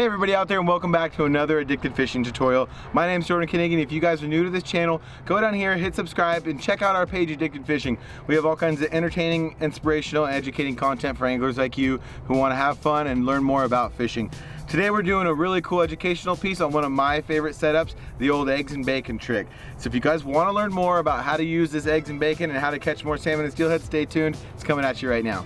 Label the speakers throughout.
Speaker 1: Hey everybody out there, and welcome back to another Addicted Fishing tutorial. My name is Jordan Kinnigan. If you guys are new to this channel, go down here, hit subscribe, and check out our page, Addicted Fishing. We have all kinds of entertaining, inspirational, and educating content for anglers like you who want to have fun and learn more about fishing. Today we're doing a really cool educational piece on one of my favorite setups, the old eggs and bacon trick. So if you guys want to learn more about how to use this eggs and bacon and how to catch more salmon and steelhead, stay tuned. It's coming at you right now.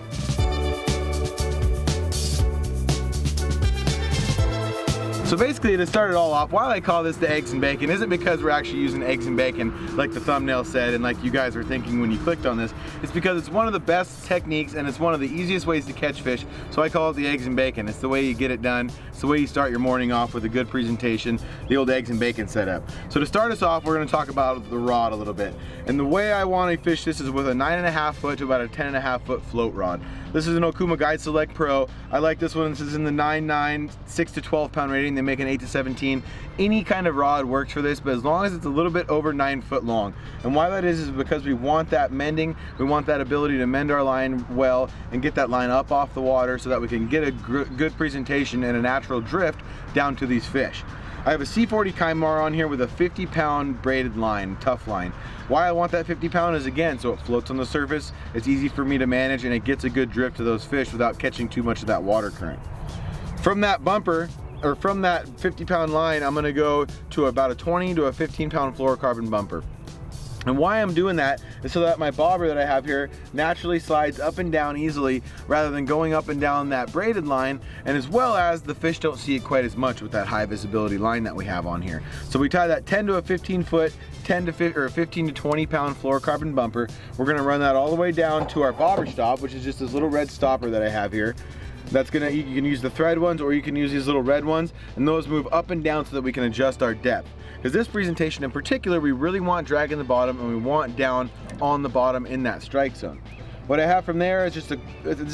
Speaker 1: So basically, to start it all off, why I call this the eggs and bacon isn't because we're actually using eggs and bacon like the thumbnail said and like you guys were thinking when you clicked on this. It's because it's one of the best techniques and it's one of the easiest ways to catch fish. So I call it the eggs and bacon. It's the way you get it done. It's the way you start your morning off with a good presentation, the old eggs and bacon setup. So to start us off, we're going to talk about the rod a little bit. And the way I want to fish this is with a 9.5 foot to about a 10.5 foot float rod. This is an Okuma Guide Select Pro. I like this one. This is in the 9.9, 6 to 12 pound rating. They make an 8 to 17. Any kind of rod works for this, but as long as it's a little bit over 9 foot long. And why that is because we want that mending. We want that ability to mend our line well and get that line up off the water so that we can get a good presentation and a natural drift down to these fish. I have a C40 Kymar on here with a 50 pound braided line, tough line. Why I want that 50 pound is, again, so it floats on the surface, it's easy for me to manage, and it gets a good drift to those fish without catching too much of that water current. From that bumper, or from that 50 pound line, I'm gonna go to about a 20 to a 15 pound fluorocarbon bumper. And why I'm doing that is so that my bobber that I have here naturally slides up and down easily rather than going up and down that braided line, and as well as the fish don't see it quite as much with that high visibility line that we have on here. So we tie that 10 to a 15 foot, 10 to 15 to 20 pound fluorocarbon bumper. We're gonna run that all the way down to our bobber stop, which is just this little red stopper that I have here. That's gonna, you can use the thread ones or you can use these little red ones, and those move up and down so that we can adjust our depth. Because this presentation in particular, we really want drag in the bottom and we want down on the bottom in that strike zone. What I have from there is this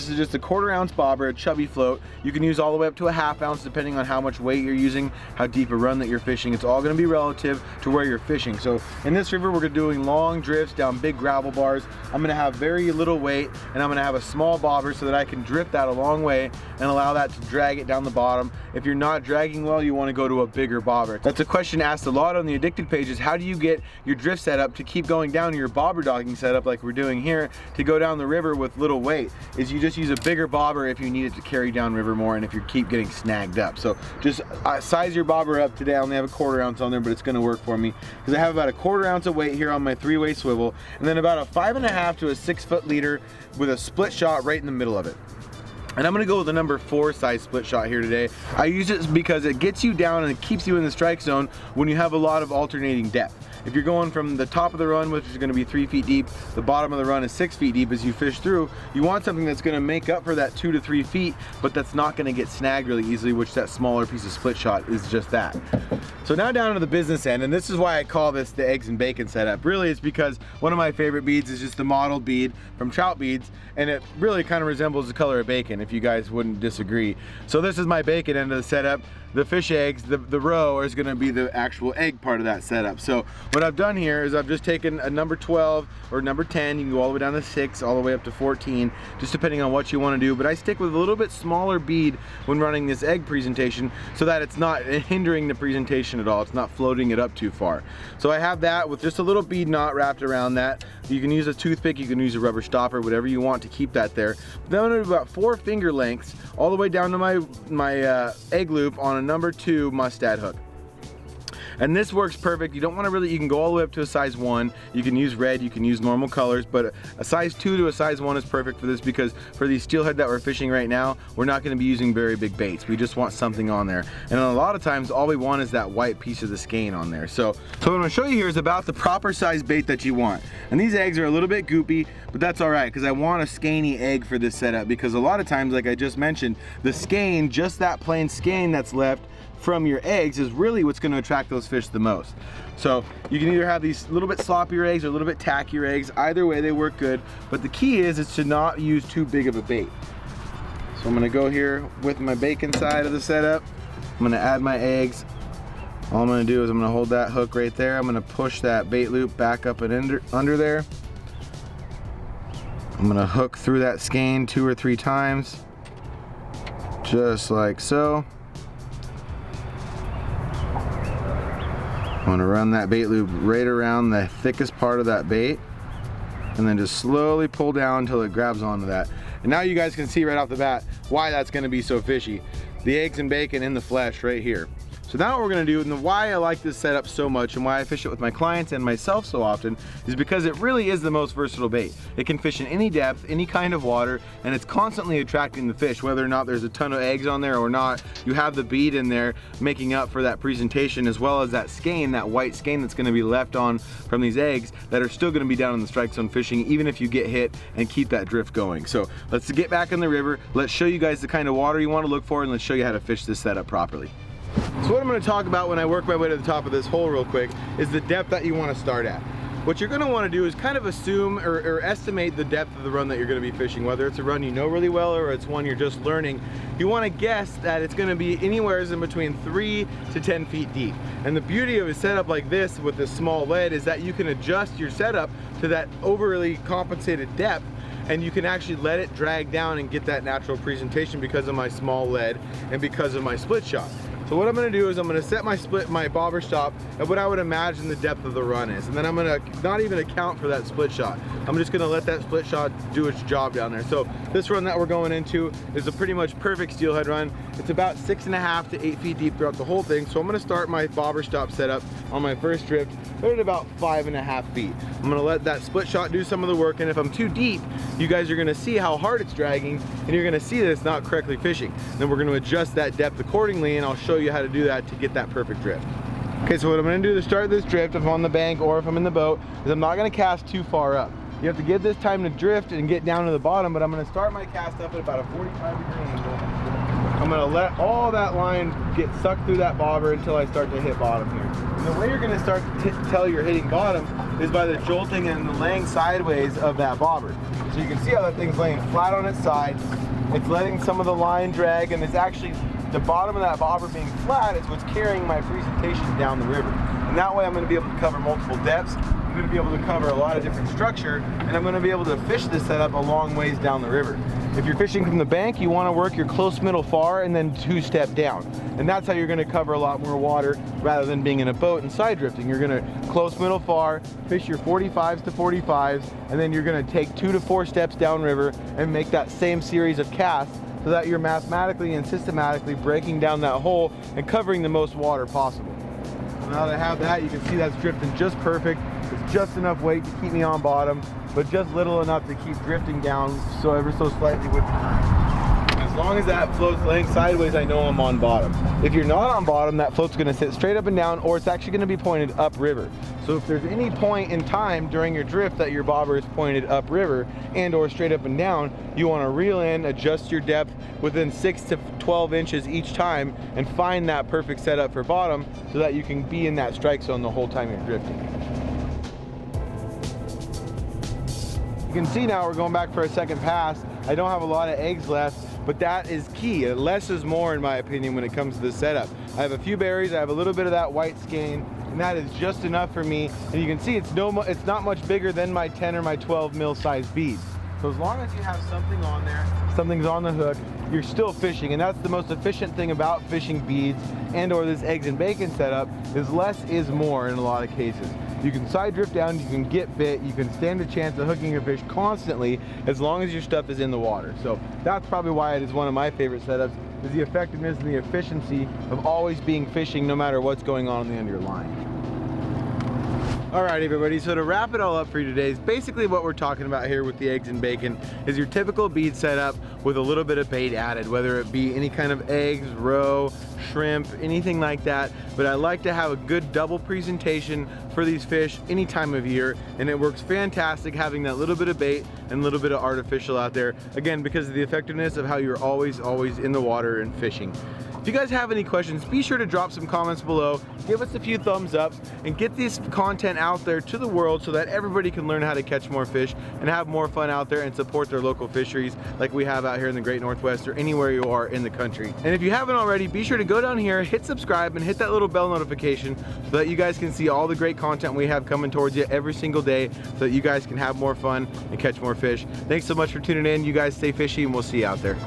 Speaker 1: is just a 1/4 ounce bobber, a chubby float. You can use all the way up to a 1/2 ounce depending on how much weight you're using, how deep a run that you're fishing. It's all gonna be relative to where you're fishing. So in this river, we're doing long drifts down big gravel bars. I'm gonna have very little weight and I'm gonna have a small bobber so that I can drift that a long way and allow that to drag it down the bottom. If you're not dragging well, you wanna go to a bigger bobber. That's a question asked a lot on the Addicted pages. How do you get your drift setup to keep going down, your bobber dogging setup like we're doing here, to go down the river with little weight? Is you just use a bigger bobber if you need it to carry down river more and if you keep getting snagged up. So just size your bobber up. Today I only have a 1/4 ounce on there, but it's gonna work for me because I have about a 1/4 ounce of weight here on my 3-way swivel, and then about a 5.5 to a 6 foot leader with a split shot right in the middle of it. And I'm gonna go with the number 4 size split shot here today. I use it because it gets you down and it keeps you in the strike zone when you have a lot of alternating depth. If you're going from the top of the run, which is gonna be 3 feet deep, the bottom of the run is 6 feet deep as you fish through, you want something that's gonna make up for that 2 to 3 feet, but that's not gonna get snagged really easily, which that smaller piece of split shot is just that. So now down to the business end, and this is why I call this the eggs and bacon setup. Really, it's because one of my favorite beads is just the mottled bead from Trout Beads, and it really kind of resembles the color of bacon, if you guys wouldn't disagree. So this is my bacon end of the setup. The fish eggs, the roe, is gonna be the actual egg part of that setup. So what I've done here is I've just taken a number 12 or number 10, you can go all the way down to 6, all the way up to 14, just depending on what you wanna do. But I stick with a little bit smaller bead when running this egg presentation so that it's not hindering the presentation at all. It's not floating it up too far. So I have that with just a little bead knot wrapped around that. You can use a toothpick, you can use a rubber stopper, whatever you want to keep that there. Then I'm gonna do about 4 finger lengths all the way down to my egg loop on a number 2 mustad hook. And this works perfect. You don't want to really, you can go all the way up to a size 1. You can use red, you can use normal colors, but a size 2 to a size 1 is perfect for this because for these steelhead that we're fishing right now, we're not going to be using very big baits. We just want something on there. And a lot of times, all we want is that white piece of the skein on there. So what I'm going to show you here is about the proper size bait that you want. And these eggs are a little bit goopy, but that's all right because I want a skeiny egg for this setup because a lot of times, like I just mentioned, the skein, just that plain skein that's left from your eggs is really what's going to attract those fish the most. So you can either have these little bit sloppier eggs or a little bit tackier eggs. Either way they work good, but the key is to not use too big of a bait. So I'm going to go here with my bacon side of the setup. I'm going to add my eggs. All I'm going to do is I'm going to hold that hook right there. I'm going to push that bait loop back up and under there. I'm going to hook through that skein 2 or 3 times, just like so. I want to run that bait loop right around the thickest part of that bait, and then just slowly pull down until it grabs onto that. And now you guys can see right off the bat why that's going to be so fishy. The eggs and bacon in the flesh right here. So now what we're gonna do, and why I like this setup so much and why I fish it with my clients and myself so often, is because it really is the most versatile bait. It can fish in any depth, any kind of water, and it's constantly attracting the fish, whether or not there's a ton of eggs on there or not. You have the bead in there making up for that presentation, as well as that skein, that white skein that's gonna be left on from these eggs that are still gonna be down in the strike zone fishing, even if you get hit and keep that drift going. So let's get back in the river. Let's show you guys the kind of water you wanna look for, and let's show you how to fish this setup properly. So what I'm going to talk about when I work my way to the top of this hole real quick is the depth that you want to start at. What you're going to want to do is kind of assume or estimate the depth of the run that you're going to be fishing, whether it's a run you know really well or it's one you're just learning. You want to guess that it's going to be anywhere in between 3 to 10 feet deep. And the beauty of a setup like this with this small lead is that you can adjust your setup to that overly compensated depth, and you can actually let it drag down and get that natural presentation because of my small lead and because of my split shot. So what I'm going to do is I'm going to set my bobber stop at what I would imagine the depth of the run is, and then I'm going to not even account for that split shot. I'm just going to let that split shot do its job down there. So this run that we're going into is a pretty much perfect steelhead run. It's about 6.5 to 8 feet deep throughout the whole thing. So I'm going to start my bobber stop setup on my first drift right at about 5.5 feet. I'm going to let that split shot do some of the work, and if I'm too deep, you guys are going to see how hard it's dragging, and you're going to see that it's not correctly fishing. Then we're going to adjust that depth accordingly, and I'll show you how to do that to get that perfect drift. Okay, so what I'm going to do to start this drift, if I'm on the bank or if I'm in the boat, is I'm not going to cast too far up. You have to give this time to drift and get down to the bottom, but I'm going to start my cast up at about a 45-degree angle. I'm going to let all that line get sucked through that bobber until I start to hit bottom here. And the way you're going to start to tell you're hitting bottom is by the jolting and the laying sideways of that bobber. So you can see how that thing's laying flat on its side. It's letting some of the line drag, and it's actually the bottom of that bobber being flat is what's carrying my presentation down the river. And that way I'm going to be able to cover multiple depths. I'm going to be able to cover a lot of different structure, and I'm going to be able to fish this setup a long ways down the river. If you're fishing from the bank, you want to work your close, middle, far, and then 2-step down. And that's how you're going to cover a lot more water rather than being in a boat and side drifting. You're going to close, middle, far, fish your 45s to 45s, and then you're going to take 2 to 4 steps downriver and make that same series of casts so that you're mathematically and systematically breaking down that hole and covering the most water possible. So now that I have that, you can see that's drifting just perfect. It's just enough weight to keep me on bottom, but just little enough to keep drifting down so ever so slightly with time. As long as that float's laying sideways, I know I'm on bottom. If you're not on bottom, that float's going to sit straight up and down, or it's actually going to be pointed upriver. So if there's any point in time during your drift that your bobber is pointed upriver and or straight up and down, you want to reel in, adjust your depth within 6 to 12 inches each time, and find that perfect setup for bottom so that you can be in that strike zone the whole time you're drifting. You can see now we're going back for a second pass. I don't have a lot of eggs left, but that is key. Less is more in my opinion when it comes to this setup. I have a few berries, I have a little bit of that white skein, and that is just enough for me. And you can see it's not much bigger than my 10 or my 12 mil size beads. So as long as you have something on there, something's on the hook, you're still fishing. And that's the most efficient thing about fishing beads and or this eggs and bacon setup, is less is more in a lot of cases. You can side drift down, you can get bit, you can stand a chance of hooking a fish constantly as long as your stuff is in the water. So that's probably why it is one of my favorite setups, is the effectiveness and the efficiency of always being fishing no matter what's going on the end of your line. Alright everybody, so to wrap it all up for you today, is basically what we're talking about here with the eggs and bacon is your typical bead setup with a little bit of bait added, whether it be any kind of eggs, roe, shrimp, anything like that. But I like to have a good double presentation for these fish any time of year, and it works fantastic having that little bit of bait and a little bit of artificial out there, again because of the effectiveness of how you're always in the water and fishing. If you guys have any questions, be sure to drop some comments below, give us a few thumbs up, and get this content out there to the world so that everybody can learn how to catch more fish and have more fun out there and support their local fisheries like we have out here in the Great Northwest or anywhere you are in the country. And if you haven't already, be sure to go down here, hit subscribe, and hit that little bell notification so that you guys can see all the great content we have coming towards you every single day so that you guys can have more fun and catch more fish. Thanks so much for tuning in. You guys stay fishy, and we'll see you out there.